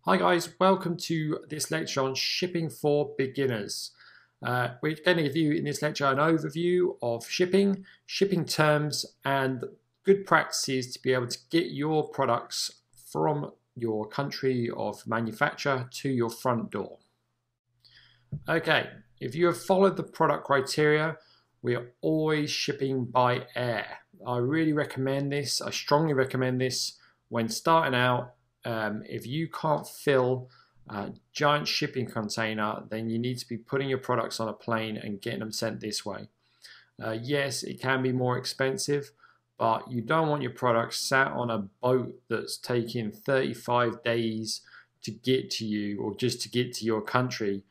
Hi guys, welcome to this lecture on shipping for beginners. We're going to give you in this lecture an overview of shipping terms and good practices to be able to get your products from your country of manufacture to your front door. Okay, if you have followed the product criteria, we are always shipping by air. I really recommend this, I strongly recommend this when starting out. If you can't fill a giant shipping container, then you need to be putting your products on a plane and getting them sent this way. Yes, it can be more expensive, but you don't want your products sat on a boat that's taking 35 days to get to you, or just to get to your country,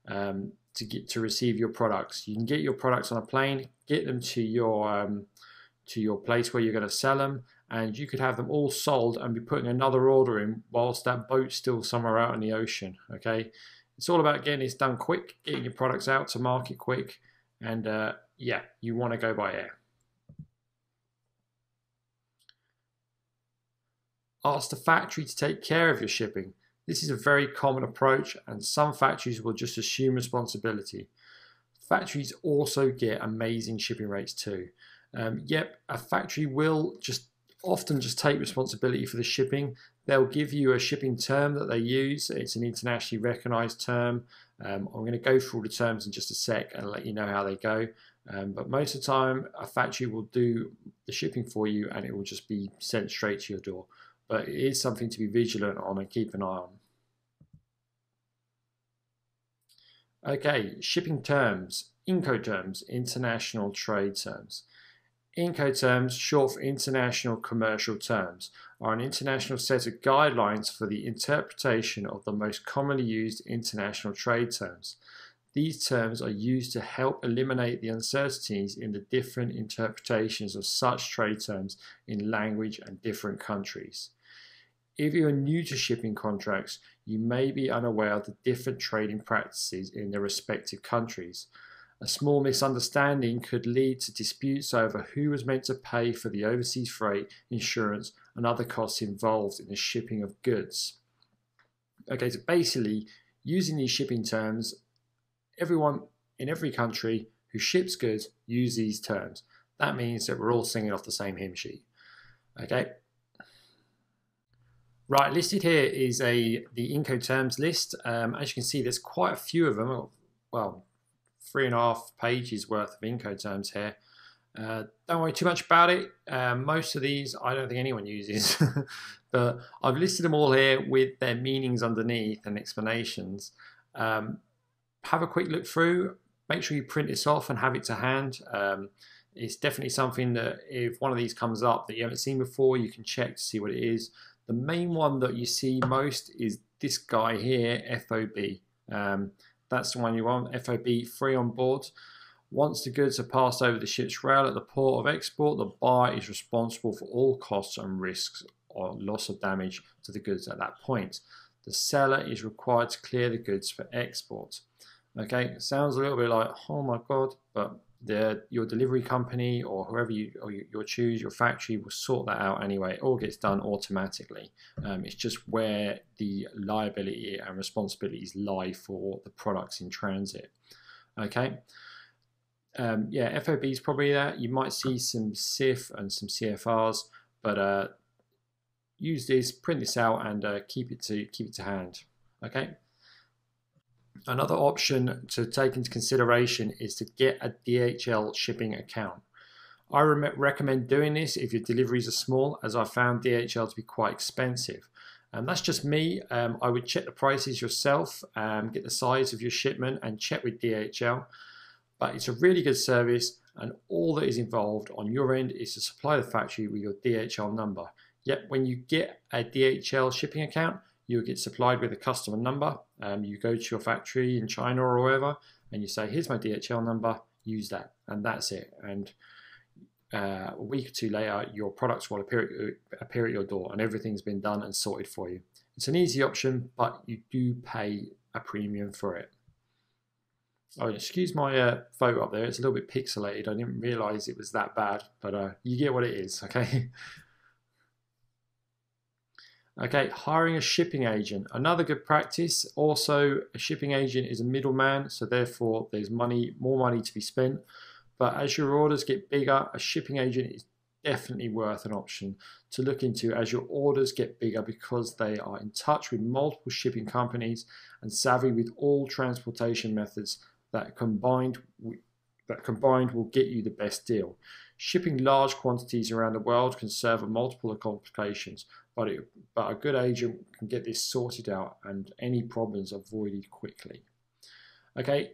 to receive your products. You can get your products on a plane, get them to your place where you're going to sell them, and you could have them all sold and be putting another order in whilst that boat's still somewhere out in the ocean. Okay, it's all about getting this done quick, getting your products out to market quick, and yeah, you want to go by air. Ask the factory to take care of your shipping. This is a very common approach, and some factories will just assume responsibility. Factories also get amazing shipping rates too. Yep, a factory will often just take responsibility for the shipping. They'll give you a shipping term that they use. It's an internationally recognized term. I'm going to go through all the terms in just a sec and let you know how they go. But most of the time, a factory will do the shipping for you and it will just be sent straight to your door. But it is something to be vigilant on and keep an eye on. Okay, shipping terms, Incoterms, international trade terms. Incoterms, short for International Commercial Terms, are an international set of guidelines for the interpretation of the most commonly used international trade terms. These terms are used to help eliminate the uncertainties in the different interpretations of such trade terms in language and different countries. If you are new to shipping contracts, you may be unaware of the different trading practices in the respective countries. A small misunderstanding could lead to disputes over who was meant to pay for the overseas freight, insurance, and other costs involved in the shipping of goods. Okay, so basically, using these shipping terms, everyone in every country who ships goods use these terms. That means that we're all singing off the same hymn sheet. Okay. Right, listed here is the Incoterms list. As you can see, there's quite a few of them. Well, 3.5 pages worth of Incoterms here. Don't worry too much about it. Most of these I don't think anyone uses, but I've listed them all here with their meanings underneath and explanations. Have a quick look through. Make sure you print this off and have it to hand. It's definitely something that if one of these comes up that you haven't seen before, you can check to see what it is. The main one that you see most is this guy here, FOB. That's the one you want, FOB, free on board. Once the goods are passed over the ship's rail at the port of export, the buyer is responsible for all costs and risks or loss of damage to the goods at that point. The seller is required to clear the goods for export. Okay, sounds a little bit like, oh my God, but your delivery company or whoever you choose, your factory will sort that out anyway. It all gets done automatically. It's just where the liability and responsibilities lie for the products in transit. Okay. Yeah, FOB is probably that. You might see some CIF and some CFRs, but use this, print this out, and keep it to hand. Okay. Another option to take into consideration is to get a DHL shipping account. I recommend doing this if your deliveries are small, as I found DHL to be quite expensive. And that's just me. I would check the prices yourself, get the size of your shipment and check with DHL. But it's a really good service, and all that is involved on your end is to supply the factory with your DHL number. Yet when you get a DHL shipping account, you'll get supplied with a customer number. You go to your factory in China or wherever, and you say, here's my DHL number, use that, and that's it. And a week or two later, your products will appear at your door, and everything's been done and sorted for you. It's an easy option, but you do pay a premium for it. Oh, excuse my photo up there. It's a little bit pixelated. I didn't realize it was that bad, but you get what it is, okay? Okay, hiring a shipping agent. Another good practice. Also, a shipping agent is a middleman, so therefore there's more money to be spent. But as your orders get bigger, a shipping agent is definitely worth an option to look into as your orders get bigger, because they are in touch with multiple shipping companies and savvy with all transportation methods that combined will get you the best deal. Shipping large quantities around the world can serve multiple complications, but a good agent can get this sorted out and any problems avoided quickly. Okay,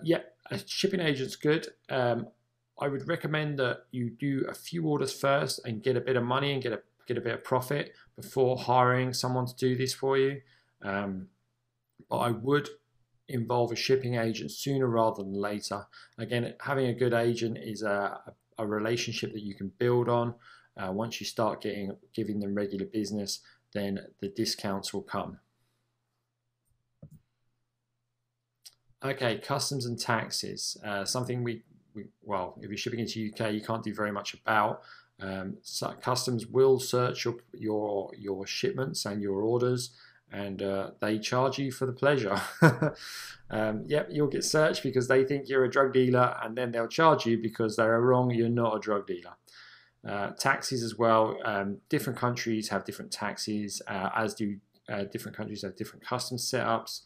yeah, a shipping agent's good. I would recommend that you do a few orders first and get a bit of money and get a bit of profit before hiring someone to do this for you. But I would involve a shipping agent sooner rather than later. Again, having a good agent is a relationship that you can build on. Once you start giving them regular business, then the discounts will come. Okay, customs and taxes. Something well, if you're shipping into UK, you can't do very much about. So customs will search your shipments and your orders, and they charge you for the pleasure. Yep, you'll get searched because they think you're a drug dealer, and then they'll charge you because they are wrong, you're not a drug dealer. Taxes as well. Different countries have different taxes, as do different countries have different customs setups.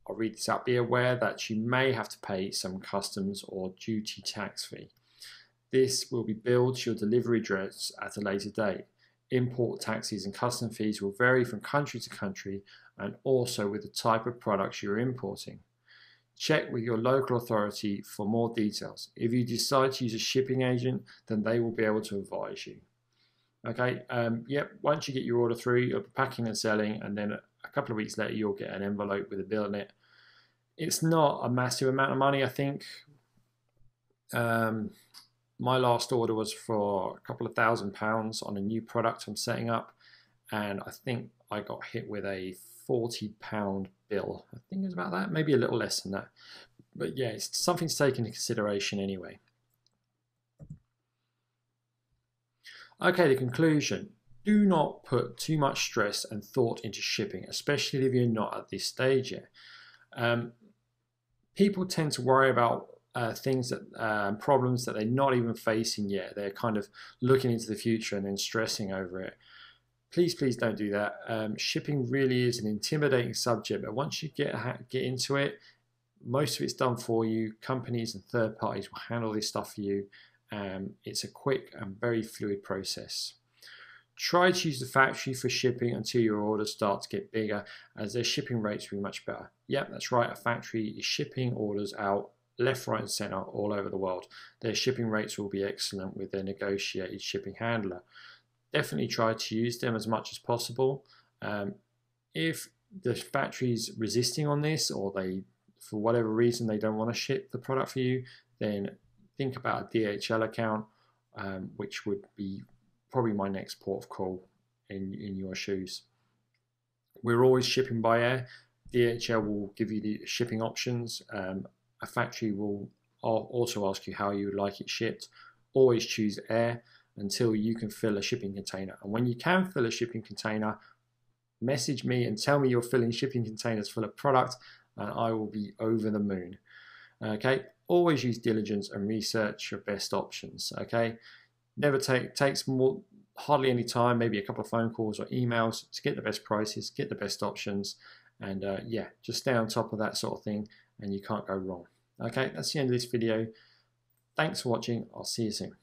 I'll read this out. Be aware that you may have to pay some customs or duty tax fee. This will be billed to your delivery address at a later date. Import taxes and custom fees will vary from country to country, and also with the type of products you're importing. Check with your local authority for more details. If you decide to use a shipping agent, then they will be able to advise you. Okay, yep, once you get your order through, you'll be packing and selling, and then a couple of weeks later, you'll get an envelope with a bill in it. It's not a massive amount of money, I think. My last order was for a couple of £1,000 on a new product I'm setting up, and I think I got hit with a £40 bill. I think it was about that, maybe a little less than that. But yeah, it's something to take into consideration anyway. Okay, the conclusion. Do not put too much stress and thought into shipping, especially if you're not at this stage yet. People tend to worry about things that problems that they're not even facing yet. They're kind of looking into the future and then stressing over it. Please don't do that. Shipping really is an intimidating subject, but once you get into it, most of it's done for you. Companies and third parties will handle this stuff for you. It's a quick and very fluid process. Try to use the factory for shipping until your orders start to get bigger, as their shipping rates will be much better. Yep, that's right, a factory is shipping orders out left, right and centre all over the world. Their shipping rates will be excellent with their negotiated shipping handler. Definitely try to use them as much as possible. If the factory's resisting on this, or they, for whatever reason, they don't want to ship the product for you, then think about a DHL account, which would be probably my next port of call in your shoes. We're always shipping by air. DHL will give you the shipping options. A factory will also ask you how you would like it shipped. Always choose air until you can fill a shipping container. And when you can fill a shipping container, message me and tell me you're filling shipping containers full of product, and I will be over the moon. Okay, always use diligence and research your best options. Okay, never takes hardly any time, maybe a couple of phone calls or emails to get the best prices, get the best options, and yeah, just stay on top of that sort of thing and you can't go wrong. Okay, that's the end of this video. Thanks for watching. I'll see you soon.